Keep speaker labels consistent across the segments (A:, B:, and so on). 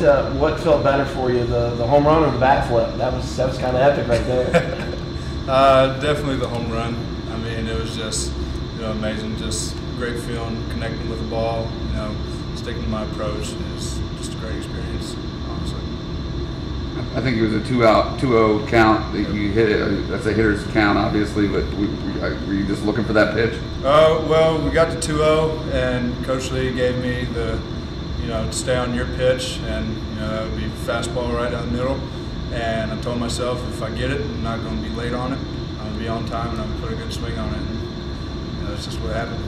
A: what felt better for you, the home run or the bat flip? That was kind of epic right there.
B: Definitely the home run. I mean, it was just amazing, just great feeling, connecting with the ball, sticking to my approach. It was just a great experience, honestly.
C: I think it was a 2-0 count that you hit it. That's a hitter's count, obviously, but were you just looking for that pitch?
B: Well, we got to 2-0, and Coach Lee gave me the, to stay on your pitch, and that would be fastball right down the middle. And I told myself, if I get it, I'm not going to be late on it. I'm going to be on time, and I'm going to put a good swing on it. And that's just what happened.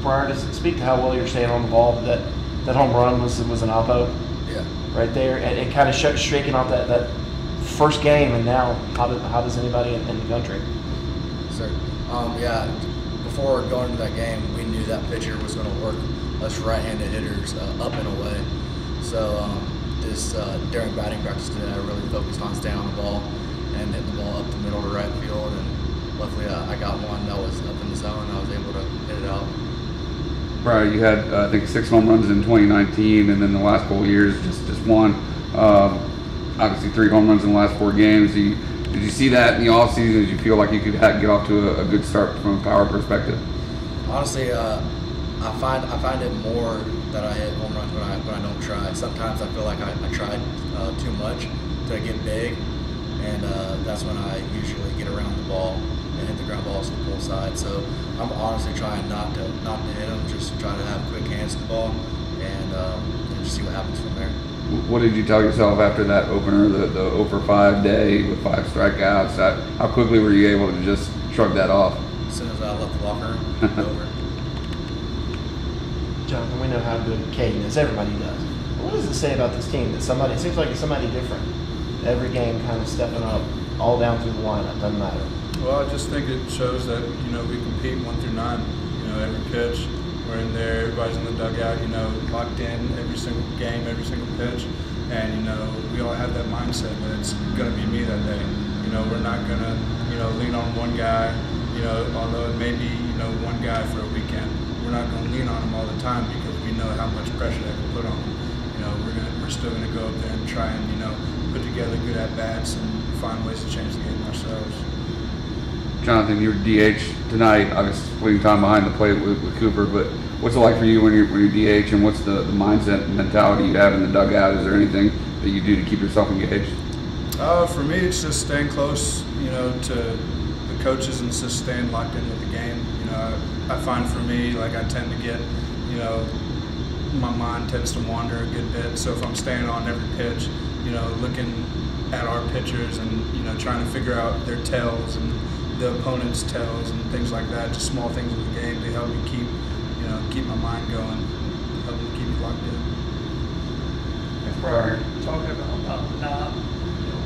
A: Bryar, does it speak to how well you're staying on the ball? That home run was an oppo.
D: Yeah.
A: Right there, and kind of shaking off that first game, and now how does anybody in the country?
D: Sir, yeah. Before going to that game, we knew that pitcher was going to work us right-handed hitters up and away. So during batting practice today, I really focused on staying on the ball and hitting the ball up the middle to right field, and luckily I got one that was up in the zone, and I was able to hit it out.
C: Bryar, you had I think 6 home runs in 2019, and then the last couple of years just one. Obviously 3 home runs in the last 4 games. Did you see that in the off season? Did you feel like you could get off to a good start from a power perspective?
D: Honestly, I find it more that I hit home runs when I don't try. Sometimes I feel like I tried too much to get big, and that's when I usually get around the ball and hit the ground balls to the pull side. So I'm honestly trying not to hit them, just try to have quick hands to the ball, and just see what happens from there.
C: What did you tell yourself after that opener, the 0-for-5 day with 5 strikeouts? How quickly were you able to just shrug that off?
D: As soon as I left the locker room, over.
A: Jonathan, we know how good Caden is. Everybody does. What does it say about this team that it seems like it's somebody different every game, kind of stepping up all down through the lineup? Doesn't matter.
B: Well, I just think it shows that we compete 1 through 9. Every pitch, we're in there. Everybody's in the dugout. Locked in every single game, every single pitch, and we all have that mindset that it's going to be me that day. We're not going to lean on one guy. Although it may be one guy for a weekend, we're not going to lean on him all the time because we know how much pressure that can put on him. We're still going to go up there and try and put together good at bats and find ways to change the game ourselves.
C: Jonathan, you were DH tonight, obviously splitting time behind the plate with Cooper, but what's it like for you when you're DH, and what's the mindset and mentality you have in the dugout? Is there anything that you do to keep yourself engaged?
B: For me, it's just staying close, to the coaches and just staying locked in with the game. I find for me, like I tend to get, my mind tends to wander a good bit. So if I'm staying on every pitch, looking at our pitchers and, trying to figure out their tells and the opponent's tells and things like that, just small things in the game to help me keep my mind going, help me keep it locked in.
E: Bryar, talking about the knob,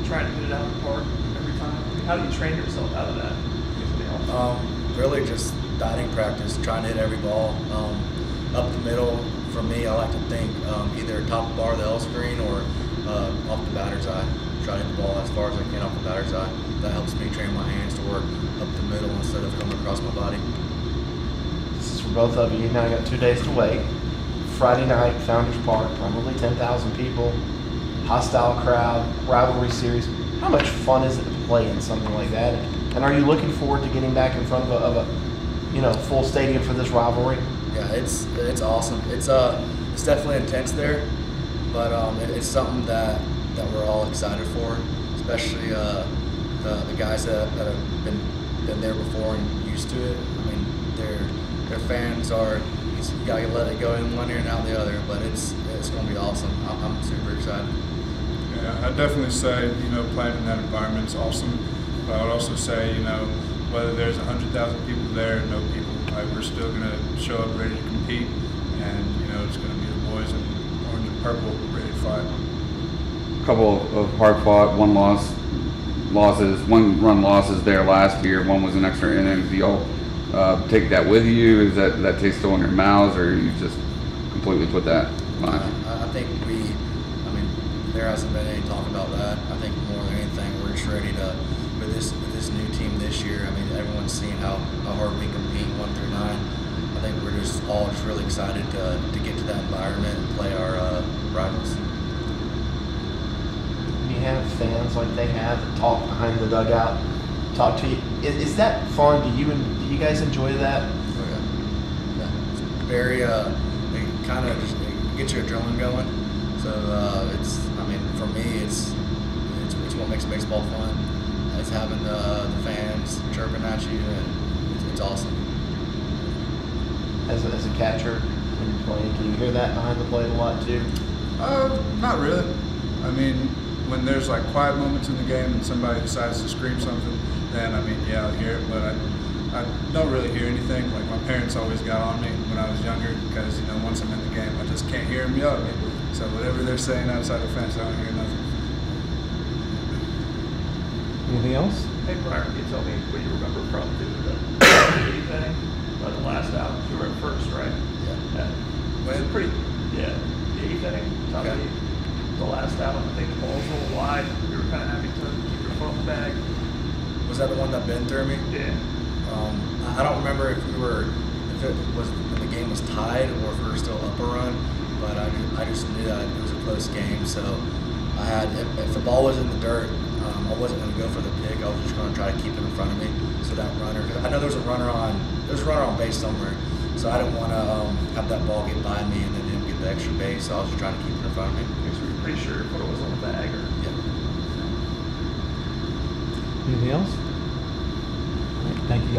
E: trying to get it out of the park every time. I mean, how do you train yourself out of that?
D: Really just batting practice, trying to hit every ball. Up the middle, for me, I like to think either top bar of the L screen or off the batter's eye. Try to hit the ball as far as I can off the batter's eye. That helps me train my hands to work up the middle instead of coming across my body.
A: This is for both of you. Now you got 2 days to wait. Friday night, Founders Park, probably 10,000 people, hostile crowd, rivalry series. How much fun is it to play in something like that? And are you looking forward to getting back in front of a full stadium for this rivalry?
D: Yeah, it's awesome. It's definitely intense there, but it's something that we're all excited for, especially the guys that have been there before and used to it. I mean, their fans are. You gotta let it go in one ear and out the other, but it's gonna be awesome. I'm super excited.
B: Yeah, I'd definitely say playing in that environment is awesome. But I would also say whether there's 100,000 people there or no people, we're still gonna show up ready to compete, and it's gonna be the boys in orange and purple ready to fight.
C: A couple of hard-fought, one-run losses there last year. One was an extra innings. Do y'all take that with you? Is that taste still in your mouths, or you just completely put that behind you?
D: I think there hasn't been any talk about that. I think more than anything, we're just ready to, with this new team this year. I mean, everyone's seen how hard we compete 1 through 9. I think we're just all really excited to get to that environment and play our rivals.
A: friends like they have that talk behind the dugout, talk to you. Is that fun? Do you guys enjoy that?
D: Oh, yeah. It's very, it kind of just gets your adrenaline going. So I mean, for me, it's what makes baseball fun. It's having the fans chirping at you, and it's awesome.
A: As a catcher, when you're playing, can you hear that behind the plate a lot too?
B: Not really. I mean, when there's like quiet moments in the game and somebody decides to scream something, then I mean, yeah, I'll hear it. But I don't really hear anything. Like my parents always got on me when I was younger because once I'm in the game, I just can't hear them yell at me. So whatever they're saying outside the fence, I don't hear nothing.
A: Anything else?
E: Hey, Bryar, can you tell me what you remember from the thing? The last out, you were at first, right?
D: Yeah.
E: Was it pretty? Yeah. The eighth inning, top
D: Okay.
E: eight. The last out, I think the ball was a little wide. You were kind of having to keep your foot in the bag.
D: Was that the one that Ben threw me?
E: Yeah.
D: I don't remember if it was when the game was tied or if we were still up a run, but I just knew that it was a close game. So I had if the ball was in the dirt, I wasn't going to go for the pick. I was just going to try to keep it in front of me. So that runner, cause I know there's a runner on base somewhere. So I didn't want to have that ball get by me and then him get the extra base. So I was just trying to keep it in front of me.
E: Because we were pretty sure your foot was on the bag. Or
D: Yeah.
A: Anything else? All right, thank you guys.